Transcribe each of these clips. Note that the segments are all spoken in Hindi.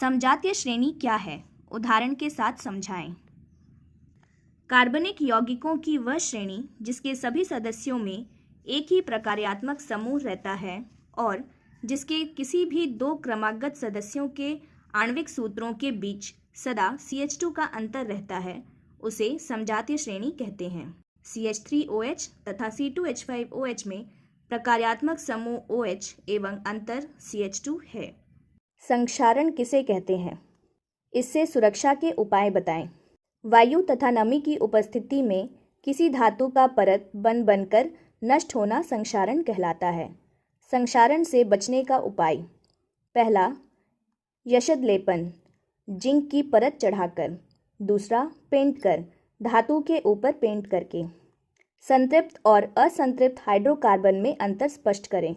समजातीय श्रेणी क्या है, उदाहरण के साथ समझाएं। कार्बनिक यौगिकों की वह श्रेणी जिसके सभी सदस्यों में एक ही प्रकार्यात्मक समूह रहता है और जिसके किसी भी दो क्रमागत सदस्यों के आणविक सूत्रों के बीच सदा CH2 का अंतर रहता है, उसे समजातीय श्रेणी कहते हैं। CH3OH तथा C2H5OH में प्रकार्यात्मक समूह OH एवं अंतर CH2 है। संक्षारण किसे कहते हैं? इससे सुरक्षा के उपाय बताएं। वायु तथा नमी की उपस्थिति में किसी धातु का परत बनकर नष्ट होना संक्षारण कहलाता है। संक्षारण से बचने का उपाय: पहला, यशद लेपन, जिंक की परत चढ़ाकर। दूसरा, पेंट कर, धातु के ऊपर पेंट करके। संतृप्त और असंतृप्त हाइड्रोकार्बन में अंतर स्पष्ट करें।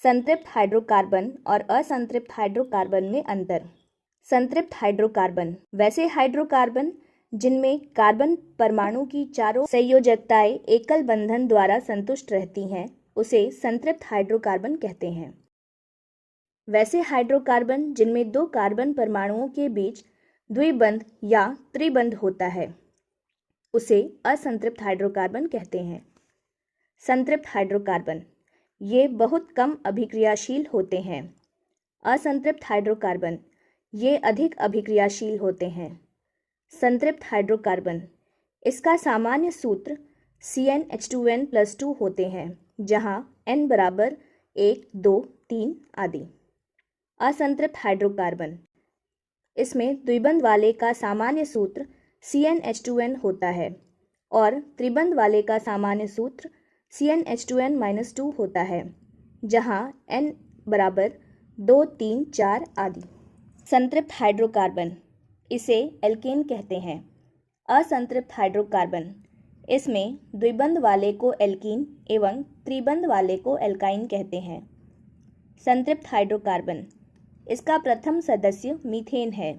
संतृप्त हाइड्रोकार्बन और असंतृप्त हाइड्रोकार्बन में अंतर। संतृप्त हाइड्रोकार्बन वैसे हाइड्रोकार्बन जिनमें कार्बन परमाणु की चारों संयोजकताएं एकल बंधन द्वारा संतुष्ट रहती हैं, उसे संतृप्त हाइड्रोकार्बन कहते हैं। वैसे हाइड्रोकार्बन जिनमें दो कार्बन परमाणुओं के बीच द्विबंध या त्रिबंध होता है, उसे असंतृप्त हाइड्रोकार्बन कहते हैं। संतृप्त हाइड्रोकार्बन ये बहुत कम अभिक्रियाशील होते हैं। असंतृप्त हाइड्रोकार्बन ये अधिक अभिक्रियाशील होते हैं। संतृप्त हाइड्रोकार्बन इसका सामान्य सूत्र CnH2n+2 होते हैं, जहां n बराबर 1, 2, 3 आदि। असंतृप्त हाइड्रोकार्बन इसमें द्विबंध वाले का सामान्य सूत्र CnH2n होता है और त्रिबंध वाले का सामान्य सूत्र CnH2n-2 होता है, जहां n बराबर 2, 3, 4 आदि। संतृप्त हाइड्रोकार्बन इसे एल्केन कहते हैं। असंतृप्त हाइड्रोकार्बन इसमें द्विबंध वाले को एल्कीन एवं त्रिबंध वाले को एल्काइन कहते हैं। संतृप्त हाइड्रोकार्बन इसका प्रथम सदस्य मीथेन है।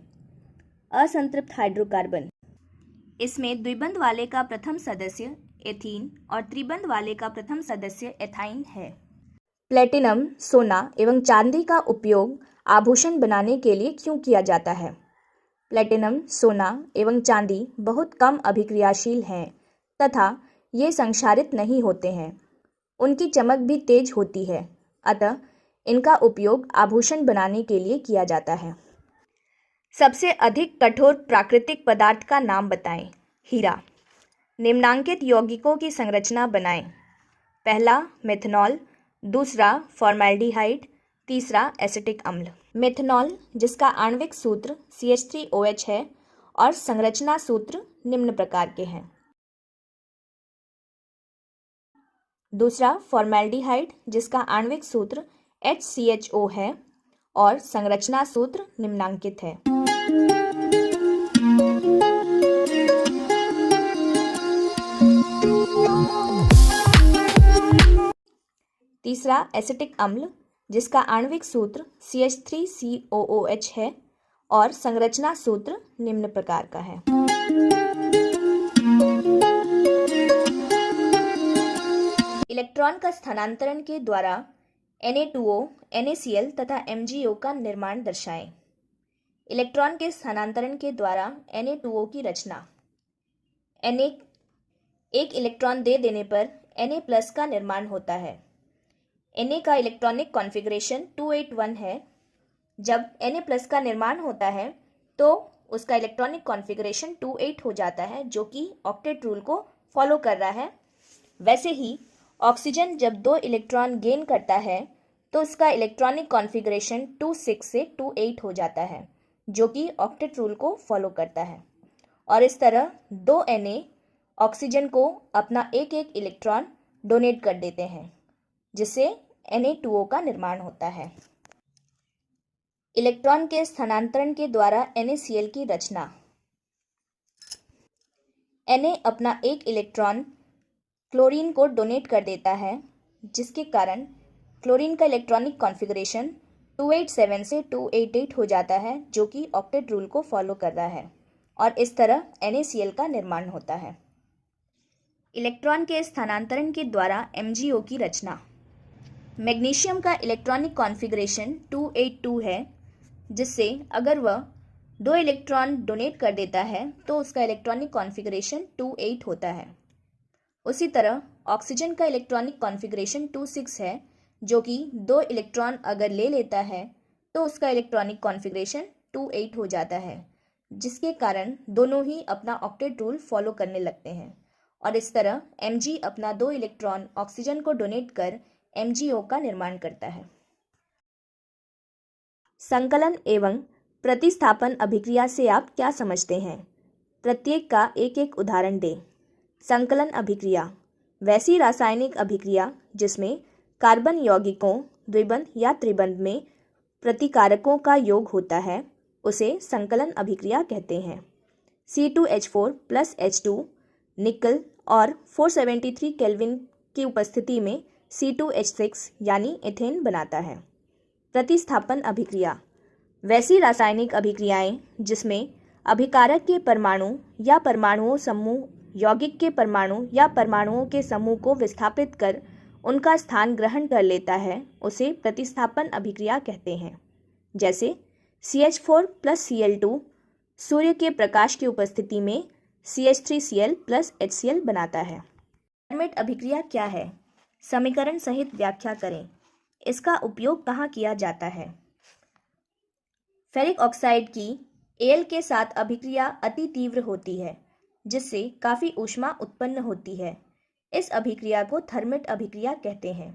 असंतृप्त हाइड्रोकार्बन इसमें द्विबंध वाले का प्रथम सदस्य एथीन और त्रिबंध वाले का प्रथम सदस्य एथाइन है। प्लेटिनम, सोना एवं चांदी का उपयोग आभूषण बनाने के लिए क्यों किया जाता है? प्लेटिनम, सोना एवं चांदी बहुत कम अभिक्रियाशील हैं तथा ये संक्षारित नहीं होते हैं। उनकी चमक भी तेज होती है, अतः इनका उपयोग आभूषण बनाने के लिए किया जाता है। सबसे अधिक कठोर प्राकृतिक पदार्थ का नाम बताएं। हीरा। निम्नांकित यौगिकों की संरचना बनाएं। पहला, मेथनॉल। दूसरा, फॉर्मेल्डिहाइड। तीसरा, एसिटिक अम्ल। मेथनॉल जिसका आणविक सूत्र CH3OH है और संरचना सूत्र निम्न प्रकार के हैं। दूसरा, फॉर्मेल्डिहाइड जिसका आणविक सूत्र HCHO है और संरचना सूत्र निम्नांकित है। तीसरा, एसिटिक अम्ल जिसका आणविक सूत्र CH3COOH है और संरचना सूत्र निम्न प्रकार का है। इलेक्ट्रॉन का स्थानांतरण के द्वारा Na2O, NaCl तथा MgO का निर्माण दर्शाएं। इलेक्ट्रॉन के स्थानांतरण के द्वारा Na2O की रचना। Na एक इलेक्ट्रॉन दे देने पर Na+ का निर्माण होता है। Na का इलेक्ट्रॉनिक कॉन्फ़िगरेशन 281 है। जब Na+ का निर्माण होता है तो उसका इलेक्ट्रॉनिक कॉन्फ़िगरेशन 28 हो जाता है, जो कि ऑक्टेट रूल को फॉलो कर रहा है। वैसे ही ऑक्सीजन जब 2 इलेक्ट्रॉन गेन करता है तो उसका इलेक्ट्रॉनिक कॉन्फ़िगरेशन 26 से 28 हो जाता है, जो कि ऑक्टेट रूल को फॉलो करता है। और इस तरह 2 Na ऑक्सीजन को अपना एक एक इलेक्ट्रॉन डोनेट कर देते हैं, जिससे Na2O का निर्माण होता है। इलेक्ट्रॉन के स्थानांतरण के द्वारा NaCl की रचना। Na अपना एक इलेक्ट्रॉन क्लोरीन को डोनेट कर देता है, जिसके कारण क्लोरीन का इलेक्ट्रॉनिक कॉन्फ़िगरेशन 287 से 288 हो जाता है, जो कि ऑक्टेट रूल को फॉलो कर रहा है। और इस तरह NaCl का निर्माण होता है। इलेक्ट्रॉन के स्थानांतरण के द्वारा MgO की रचना। मैग्नीशियम का इलेक्ट्रॉनिक कॉन्फ़िगरेशन 282 है, जिससे अगर वह 2 इलेक्ट्रॉन डोनेट कर देता है तो उसका इलेक्ट्रॉनिक कॉन्फ़िगरेशन 2,8 होता है। उसी तरह ऑक्सीजन का इलेक्ट्रॉनिक कॉन्फ़िगरेशन 2,6 है, जो कि 2 इलेक्ट्रॉन अगर ले लेता है तो उसका इलेक्ट्रॉनिक कॉन्फ़िगरेशन 2,8 हो जाता है, जिसके कारण दोनों ही अपना ऑक्टेट रूल फॉलो करने लगते हैं और इस तरह Mg अपना 2 इलेक्ट्रॉन ऑक्सीजन को डोनेट कर MgO का निर्माण करता है। संकलन एवं प्रतिस्थापन अभिक्रिया से आप क्या समझते हैं? प्रत्येक का एक एक उदाहरण दें। संकलन अभिक्रिया वैसी रासायनिक अभिक्रिया जिसमें कार्बन यौगिकों द्विबंध या त्रिबंध में प्रतिकारकों का योग होता है उसे संकलन अभिक्रिया कहते हैं। C2H4 प्लस H2 निकल और 473 केल्विन की उपस्थिति में C2H6 यानी एथेन बनाता है। प्रतिस्थापन अभिक्रिया वैसी रासायनिक अभिक्रियाएं जिसमें अभिकारक के परमाणु या परमाणुओं समूह यौगिक के परमाणु या परमाणुओं के समूह को विस्थापित कर उनका स्थान ग्रहण कर लेता है उसे प्रतिस्थापन अभिक्रिया कहते हैं। जैसे CH4 प्लस Cl2 सूर्य के प्रकाश की उपस्थिति में CH3Cl प्लस HCl बनाता है। हर्मिट अभिक्रिया क्या है? समीकरण सहित व्याख्या करें। इसका उपयोग कहाँ किया जाता है? फेरिक ऑक्साइड की Al के साथ अभिक्रिया अति तीव्र होती है जिससे काफ़ी ऊष्मा उत्पन्न होती है। इस अभिक्रिया को थर्मिट अभिक्रिया कहते हैं।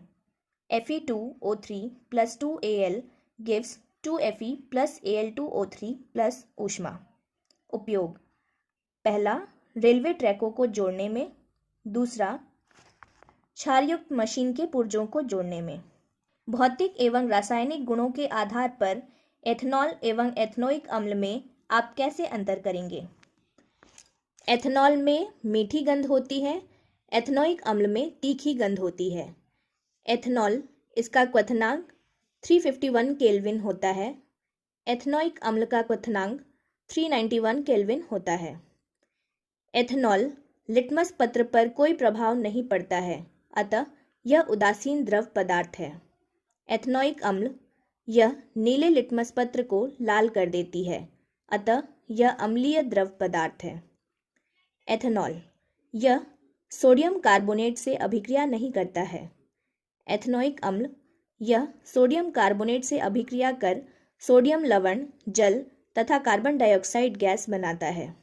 Fe2O3 plus 2Al gives 2Fe plus Al2O3 plus ऊष्मा। उपयोग: पहला, रेलवे ट्रैकों को जोड़ने में। दूसरा, क्षारयुक्त मशीन के पुर्जों को जोड़ने में। भौतिक एवं रासायनिक गुणों के आधार पर एथनॉल एवं एथनोइक अम्ल में आप कैसे अंतर करेंगे? एथनॉल में मीठी गंध होती है, एथनोइक अम्ल में तीखी गंध होती है। एथनॉल इसका क्वथनांक 351 केल्विन होता है, एथनोइक अम्ल का क्वथनांक 391 केल्विन होता है। एथनॉल लिटमस पत्र पर कोई प्रभाव नहीं पड़ता है, अतः यह उदासीन द्रव पदार्थ है। एथनोइक अम्ल यह नीले लिटमस पत्र को लाल कर देती है, अतः यह अम्लीय द्रव पदार्थ है। एथनॉल यह सोडियम कार्बोनेट से अभिक्रिया नहीं करता है। एथनोइक अम्ल यह सोडियम कार्बोनेट से अभिक्रिया कर सोडियम लवण, जल तथा कार्बन डाइऑक्साइड गैस बनाता है।